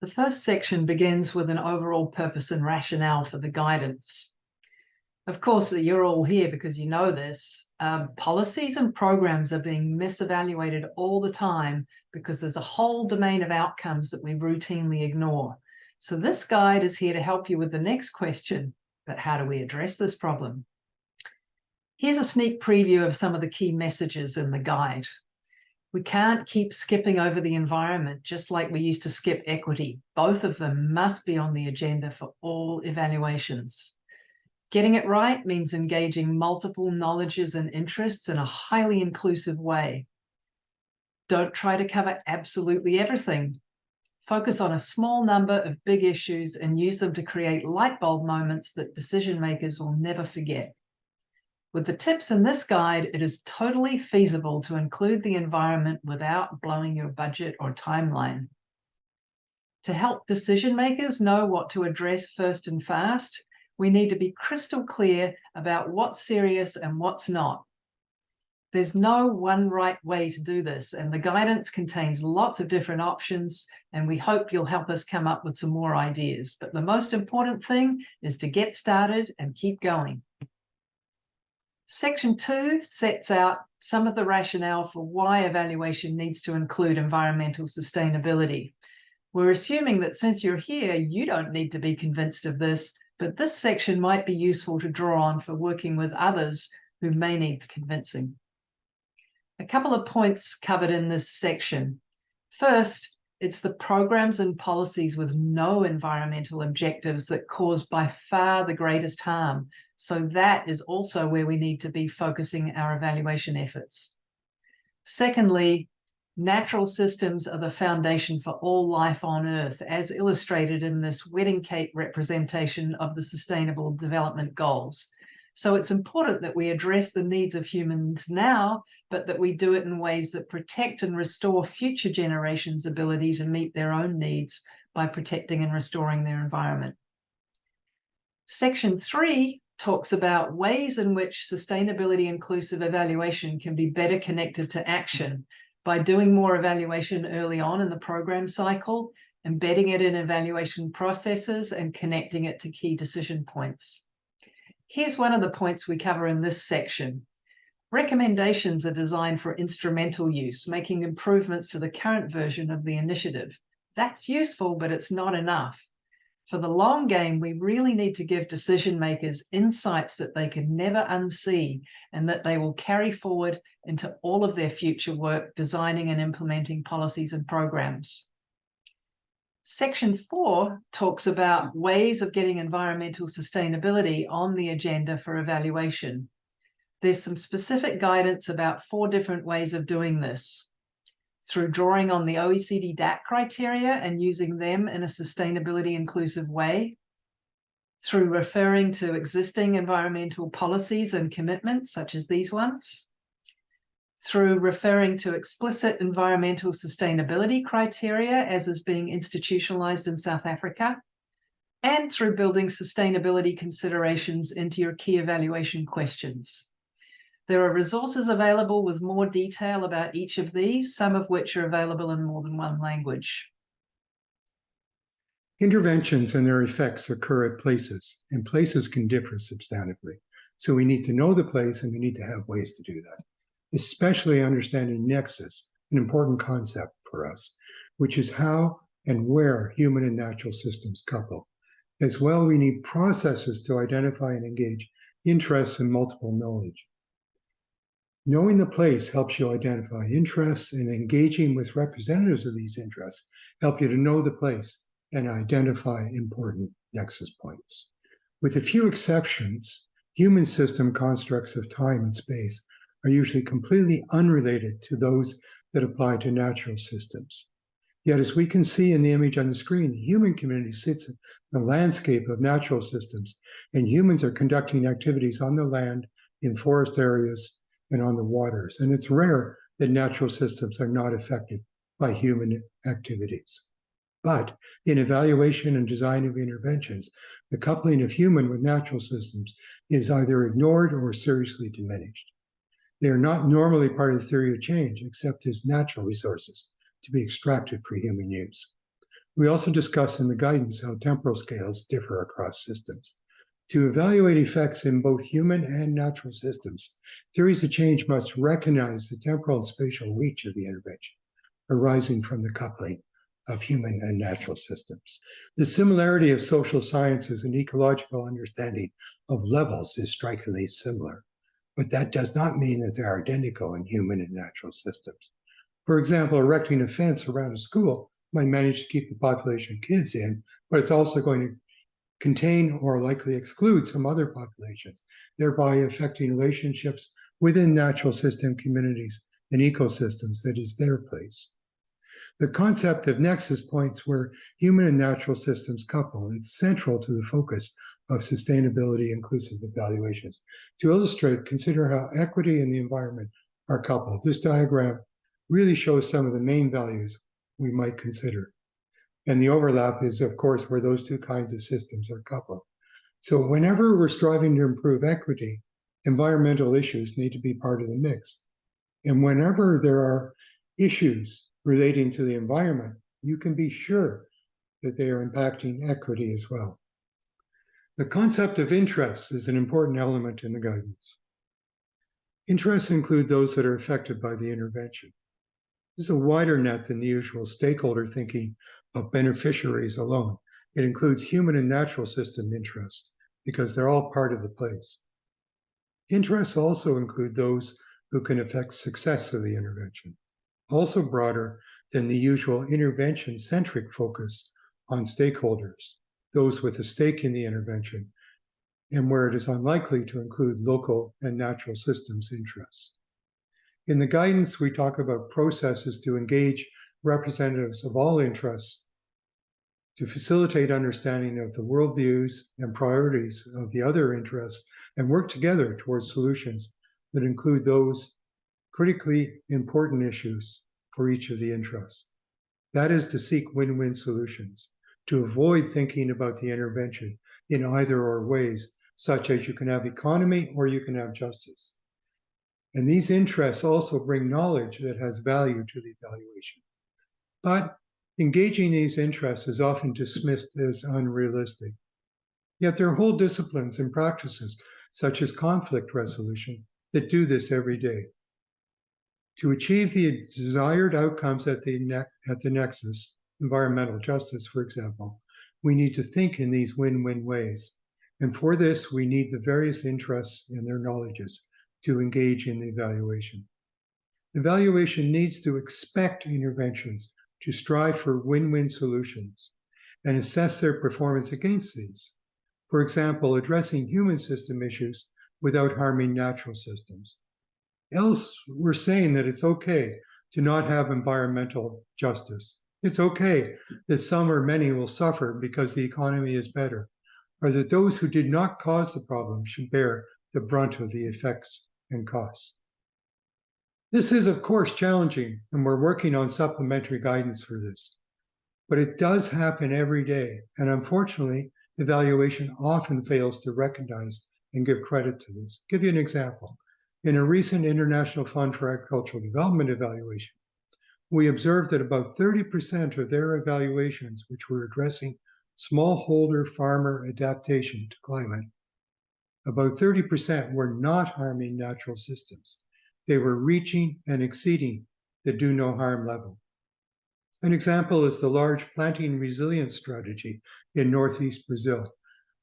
The first section begins with an overall purpose and rationale for the guidance. Of course, you're all here because you know this. Policies and programs are being misevaluated all the time because there's a whole domain of outcomes that we routinely ignore. So this guide is here to help you with the next question, but how do we address this problem? Here's a sneak preview of some of the key messages in the guide. We can't keep skipping over the environment just like we used to skip equity. Both of them must be on the agenda for all evaluations. Getting it right means engaging multiple knowledges and interests in a highly inclusive way. Don't try to cover absolutely everything. Focus on a small number of big issues and use them to create light bulb moments that decision makers will never forget. With the tips in this guide, it is totally feasible to include the environment without blowing your budget or timeline. To help decision makers know what to address first and fast, we need to be crystal clear about what's serious and what's not. There's no one right way to do this, and the guidance contains lots of different options, and we hope you'll help us come up with some more ideas. But the most important thing is to get started and keep going. Section 2 sets out some of the rationale for why evaluation needs to include environmental sustainability. We're assuming that since you're here, you don't need to be convinced of this, but this section might be useful to draw on for working with others who may need convincing. A couple of points covered in this section. First, it's the programs and policies with no environmental objectives that cause by far the greatest harm. So that is also where we need to be focusing our evaluation efforts. Secondly, natural systems are the foundation for all life on Earth, as illustrated in this wedding cake representation of the Sustainable Development Goals. So it's important that we address the needs of humans now, but that we do it in ways that protect and restore future generations' ability to meet their own needs by protecting and restoring their environment. Section 3 talks about ways in which sustainability inclusive evaluation can be better connected to action by doing more evaluation early on in the program cycle, embedding it in evaluation processes, and connecting it to key decision points. Here's one of the points we cover in this section. Recommendations are designed for instrumental use, making improvements to the current version of the initiative. That's useful, but it's not enough. For the long game, we really need to give decision makers insights that they can never unsee and that they will carry forward into all of their future work, designing and implementing policies and programs. Section 4 talks about ways of getting environmental sustainability on the agenda for evaluation. There's some specific guidance about 4 different ways of doing this. Through drawing on the OECD DAC criteria and using them in a sustainability inclusive way, through referring to existing environmental policies and commitments, such as these ones, through referring to explicit environmental sustainability criteria, as is being institutionalized in South Africa, and through building sustainability considerations into your key evaluation questions. There are resources available with more detail about each of these, some of which are available in more than one language. Interventions and their effects occur at places, and places can differ substantively. So we need to know the place, and we need to have ways to do that, especially understanding nexus, an important concept for us, which is how and where human and natural systems couple. As well, we need processes to identify and engage interests and multiple knowledge. Knowing the place helps you identify interests, and engaging with representatives of these interests help you to know the place and identify important nexus points. With a few exceptions, human system constructs of time and space are usually completely unrelated to those that apply to natural systems. Yet, as we can see in the image on the screen, the human community sits in the landscape of natural systems, and humans are conducting activities on the land, in forest areas, and on the waters. And it's rare that natural systems are not affected by human activities. But in evaluation and design of interventions, the coupling of human with natural systems is either ignored or seriously diminished. They are not normally part of the theory of change, except as natural resources to be extracted for human use. We also discuss in the guidance how temporal scales differ across systems. To evaluate effects in both human and natural systems, theories of change must recognize the temporal and spatial reach of the intervention arising from the coupling of human and natural systems. The similarity of social sciences and ecological understanding of levels is strikingly similar, but that does not mean that they're identical in human and natural systems. For example, erecting a fence around a school might manage to keep the population of kids in, but it's also going to contain or likely exclude some other populations, thereby affecting relationships within natural system communities and ecosystems that is their place. The concept of nexus points where human and natural systems couple. It's central to the focus of sustainability inclusive evaluations. To illustrate, consider how equity and the environment are coupled. This diagram really shows some of the main values we might consider. And the overlap is, of course, where those two kinds of systems are coupled. So whenever we're striving to improve equity, environmental issues need to be part of the mix. And whenever there are issues relating to the environment, you can be sure that they are impacting equity as well. The concept of interests is an important element in the guidance. Interests include those that are affected by the intervention. This is a wider net than the usual stakeholder thinking of beneficiaries alone. It includes human and natural system interests because they're all part of the place. Interests also include those who can affect success of the intervention, also broader than the usual intervention-centric focus on stakeholders, those with a stake in the intervention, and where it is unlikely to include local and natural systems interests. In the guidance, we talk about processes to engage representatives of all interests to facilitate understanding of the worldviews and priorities of the other interests and work together towards solutions that include those critically important issues for each of the interests. That is to seek win-win solutions, to avoid thinking about the intervention in either or ways, such as you can have economy or you can have justice. And these interests also bring knowledge that has value to the evaluation. But engaging these interests is often dismissed as unrealistic. Yet there are whole disciplines and practices, such as conflict resolution, that do this every day. To achieve the desired outcomes at the nexus, environmental justice, for example, we need to think in these win-win ways. And for this, we need the various interests and their knowledges to engage in the evaluation. Evaluation needs to expect interventions to strive for win-win solutions and assess their performance against these. For example, addressing human system issues without harming natural systems. Else, we're saying that it's okay to not have environmental justice. It's okay that some or many will suffer because the economy is better, or that those who did not cause the problem should bear the brunt of the effects and costs. This is, of course, challenging, and we're working on supplementary guidance for this. But it does happen every day, and unfortunately, evaluation often fails to recognize and give credit to this. I'll give you an example. In a recent International Fund for Agricultural Development evaluation, we observed that about 30% of their evaluations, which were addressing smallholder farmer adaptation to climate, about 30% were not harming natural systems. They were reaching and exceeding the do no harm level. An example is the large planting resilience strategy in Northeast Brazil,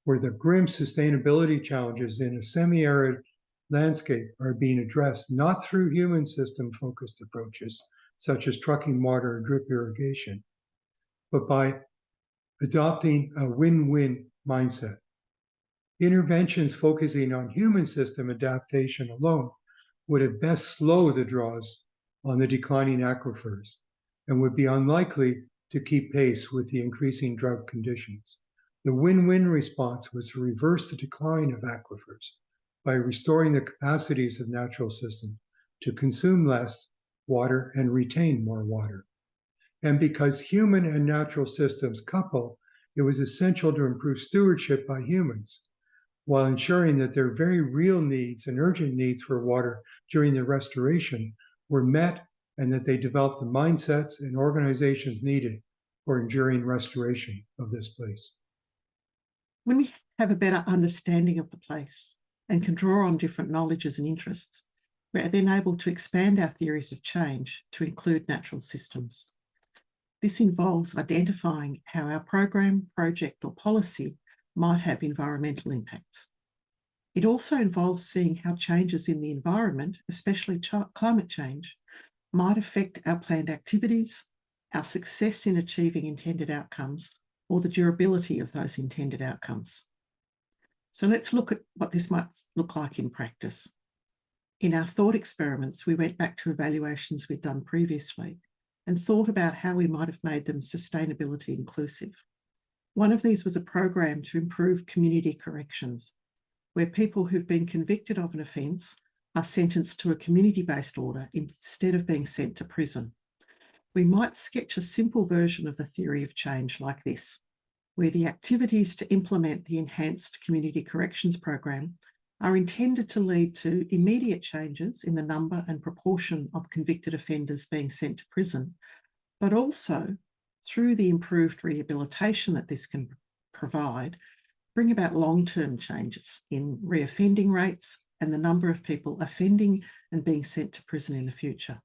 where the grim sustainability challenges in a semi-arid landscape are being addressed not through human system-focused approaches, such as trucking water and drip irrigation, but by adopting a win-win mindset. Interventions focusing on human system adaptation alone would at best slow the draws on the declining aquifers and would be unlikely to keep pace with the increasing drought conditions. The win-win response was to reverse the decline of aquifers by restoring the capacities of natural systems to consume less water and retain more water. And because human and natural systems couple, it was essential to improve stewardship by humans while ensuring that their very real needs and urgent needs for water during the restoration were met and that they developed the mindsets and organizations needed or enduring restoration of this place. When we have a better understanding of the place and can draw on different knowledges and interests, we're then able to expand our theories of change to include natural systems. This involves identifying how our program, project, or policy might have environmental impacts. It also involves seeing how changes in the environment, especially climate change, might affect our planned activities, our success in achieving intended outcomes, or the durability of those intended outcomes. So let's look at what this might look like in practice. In our thought experiments, we went back to evaluations we'd done previously and thought about how we might have made them sustainability inclusive. One of these was a program to improve community corrections, where people who've been convicted of an offence are sentenced to a community-based order instead of being sent to prison. We might sketch a simple version of the theory of change like this, where the activities to implement the enhanced community corrections program are intended to lead to immediate changes in the number and proportion of convicted offenders being sent to prison, but also through the improved rehabilitation that this can provide, bring about long-term changes in reoffending rates and the number of people offending and being sent to prison in the future,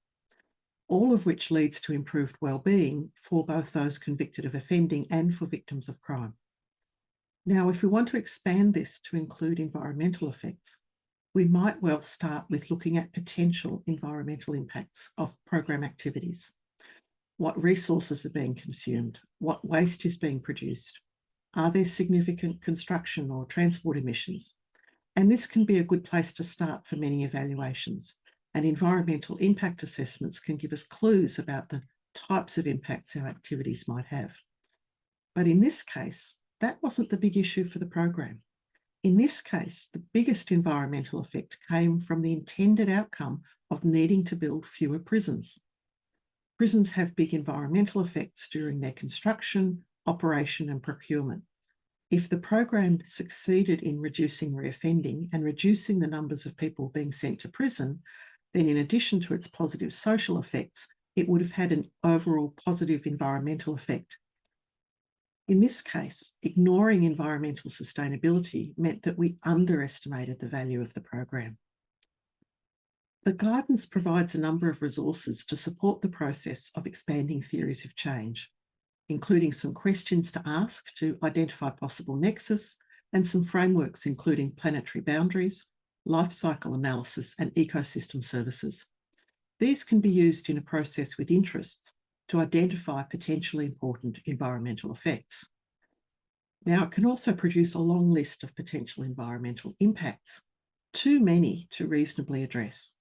all of which leads to improved well-being for both those convicted of offending and for victims of crime. Now, if we want to expand this to include environmental effects, we might well start with looking at potential environmental impacts of program activities. What resources are being consumed? What waste is being produced? Are there significant construction or transport emissions? And this can be a good place to start for many evaluations. And environmental impact assessments can give us clues about the types of impacts our activities might have. But in this case, that wasn't the big issue for the program. In this case, the biggest environmental effect came from the intended outcome of needing to build fewer prisons. Prisons have big environmental effects during their construction, operation, and procurement. If the program succeeded in reducing reoffending and reducing the numbers of people being sent to prison, then in addition to its positive social effects, it would have had an overall positive environmental effect. In this case, ignoring environmental sustainability meant that we underestimated the value of the program. The guidance provides a number of resources to support the process of expanding theories of change, including some questions to ask to identify possible nexus and some frameworks including planetary boundaries, life cycle analysis, and ecosystem services. These can be used in a process with interests to identify potentially important environmental effects. Now, it can also produce a long list of potential environmental impacts, too many to reasonably address,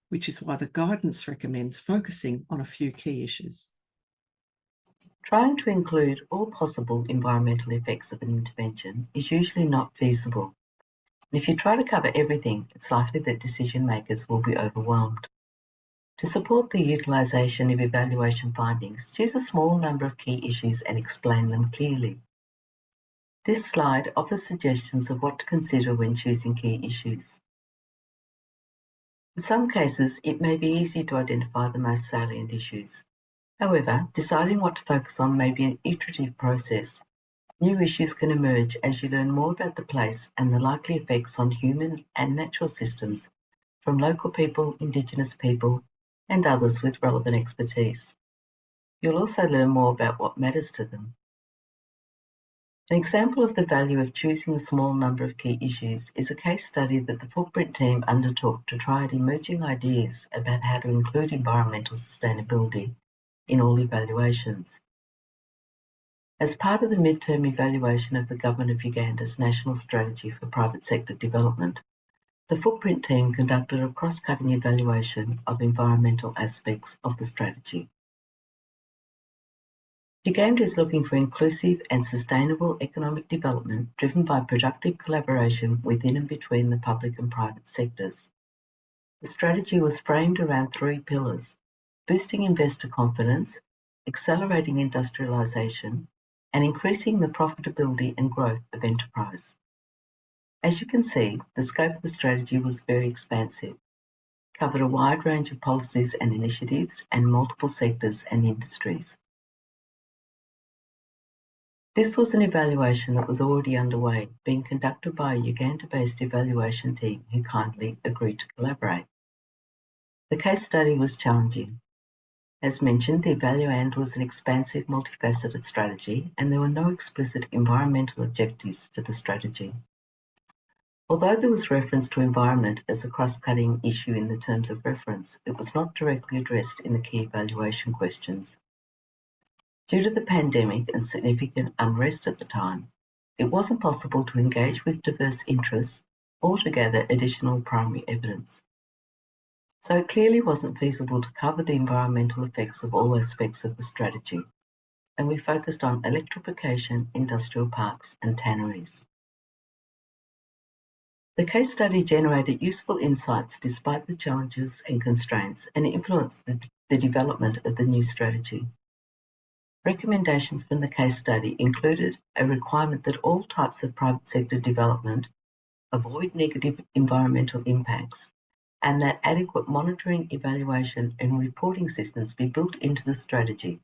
which is why the guidance recommends focusing on a few key issues. Trying to include all possible environmental effects of an intervention is usually not feasible. And if you try to cover everything, it's likely that decision makers will be overwhelmed. To support the utilisation of evaluation findings, choose a small number of key issues and explain them clearly. This slide offers suggestions of what to consider when choosing key issues. In some cases, it may be easy to identify the most salient issues. However, deciding what to focus on may be an iterative process. New issues can emerge as you learn more about the place and the likely effects on human and natural systems from local people, Indigenous people, and others with relevant expertise. You'll also learn more about what matters to them. An example of the value of choosing a small number of key issues is a case study that the Footprint team undertook to try out emerging ideas about how to include environmental sustainability in all evaluations. As part of the midterm evaluation of the Government of Uganda's National Strategy for Private Sector Development, the Footprint team conducted a cross-cutting evaluation of environmental aspects of the strategy. Uganda is looking for inclusive and sustainable economic development driven by productive collaboration within and between the public and private sectors. The strategy was framed around 3 pillars: boosting investor confidence, accelerating industrialisation, and increasing the profitability and growth of enterprise. As you can see, the scope of the strategy was very expansive, covered a wide range of policies and initiatives and multiple sectors and industries. This was an evaluation that was already underway, being conducted by a Uganda-based evaluation team who kindly agreed to collaborate. The case study was challenging. As mentioned, the evaluand was an expansive, multifaceted strategy, and there were no explicit environmental objectives for the strategy. Although there was reference to environment as a cross-cutting issue in the terms of reference, it was not directly addressed in the key evaluation questions. Due to the pandemic and significant unrest at the time, it wasn't possible to engage with diverse interests or to gather additional primary evidence. So it clearly wasn't feasible to cover the environmental effects of all aspects of the strategy, and we focused on electrification, industrial parks, and tanneries. The case study generated useful insights despite the challenges and constraints, and influenced the development of the new strategy. Recommendations from the case study included a requirement that all types of private sector development avoid negative environmental impacts, and that adequate monitoring, evaluation, and reporting systems be built into the strategy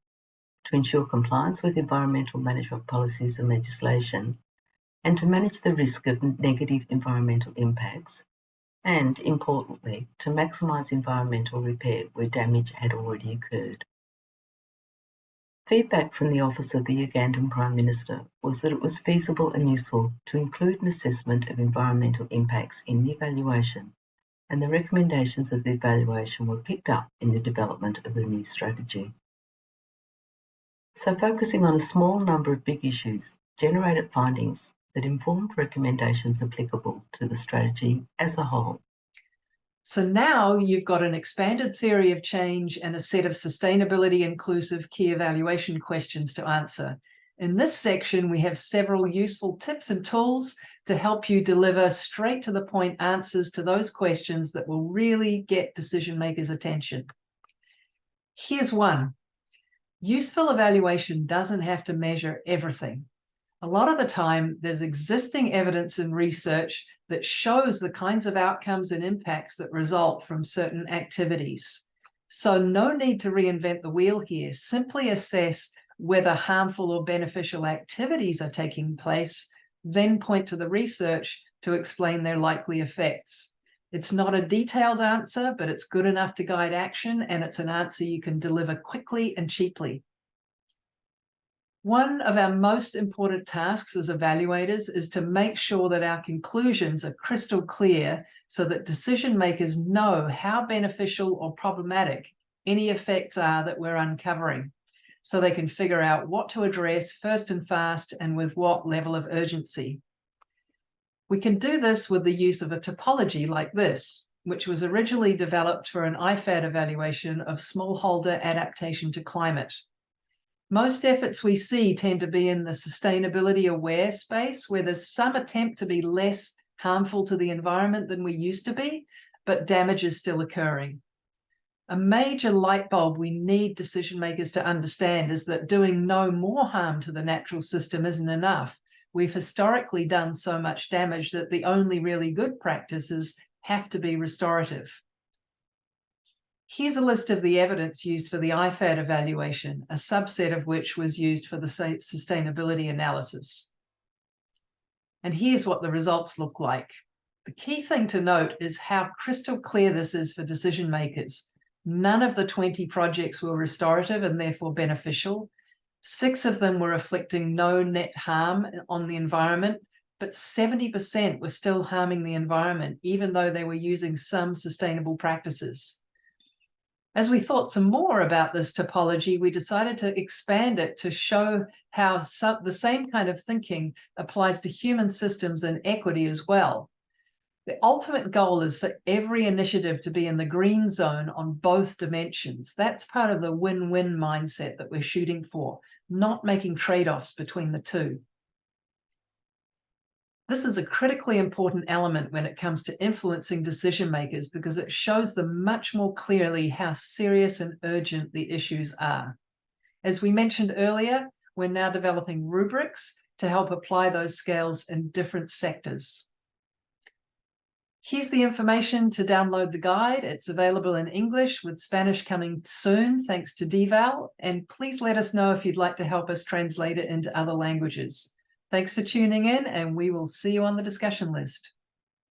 to ensure compliance with environmental management policies and legislation, and to manage the risk of negative environmental impacts, and, importantly, to maximise environmental repair where damage had already occurred. Feedback from the Office of the Ugandan Prime Minister was that it was feasible and useful to include an assessment of environmental impacts in the evaluation, and the recommendations of the evaluation were picked up in the development of the new strategy. So focusing on a small number of big issues generated findings that informed recommendations applicable to the strategy as a whole. So now you've got an expanded theory of change and a set of sustainability inclusive key evaluation questions to answer. In this section, we have several useful tips and tools to help you deliver straight to the point answers to those questions that will really get decision makers' attention. Here's one. Useful evaluation doesn't have to measure everything. A lot of the time, there's existing evidence and research that shows the kinds of outcomes and impacts that result from certain activities. So no need to reinvent the wheel here. Simply assess whether harmful or beneficial activities are taking place, then point to the research to explain their likely effects. It's not a detailed answer, but it's good enough to guide action, and it's an answer you can deliver quickly and cheaply. One of our most important tasks as evaluators is to make sure that our conclusions are crystal clear so that decision makers know how beneficial or problematic any effects are that we're uncovering, so they can figure out what to address first and fast and with what level of urgency. We can do this with the use of a topology like this, which was originally developed for an IFAD evaluation of smallholder adaptation to climate. Most efforts we see tend to be in the sustainability aware space, where there's some attempt to be less harmful to the environment than we used to be, but damage is still occurring. A major light bulb we need decision makers to understand is that doing no more harm to the natural system isn't enough. We've historically done so much damage that the only really good practices have to be restorative. Here's a list of the evidence used for the IFAD evaluation, a subset of which was used for the sustainability analysis. And here's what the results look like. The key thing to note is how crystal clear this is for decision makers. None of the 20 projects were restorative and therefore beneficial. 6 of them were inflicting no net harm on the environment, but 70% were still harming the environment, even though they were using some sustainable practices. As we thought some more about this topology, we decided to expand it to show how the same kind of thinking applies to human systems and equity as well. The ultimate goal is for every initiative to be in the green zone on both dimensions. That's part of the win-win mindset that we're shooting for, not making trade-offs between the two. This is a critically important element when it comes to influencing decision makers because it shows them much more clearly how serious and urgent the issues are. As we mentioned earlier, we're now developing rubrics to help apply those scales in different sectors. Here's the information to download the guide. It's available in English with Spanish coming soon, thanks to DVAL. And please let us know if you'd like to help us translate it into other languages. Thanks for tuning in, and we will see you on the discussion list.